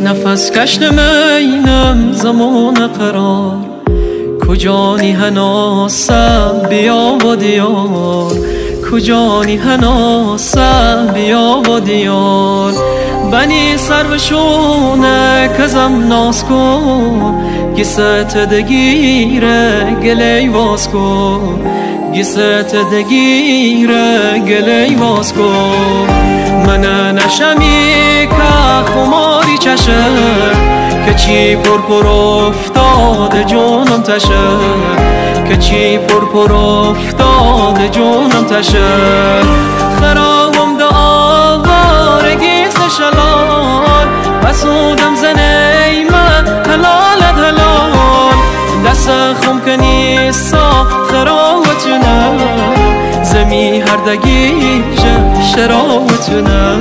نفس کشنم اینم زمان قرار کجانی هناسم بیا و دیار کجانی هناسم بیا و دیار بنی سر و شونه کزم ناز کن گیست دگیره گلی واز کن گیست دگیره گلی واز کن من نشمی که خماری چشه که چی پر افتاده جونم تشه که چی پر افتاده جونم تشه خرابم دا آوارگی شلال بسودم زنی من حلالت حلال دست خم کنی سا خراوتونه زمی هردگی شراوتونه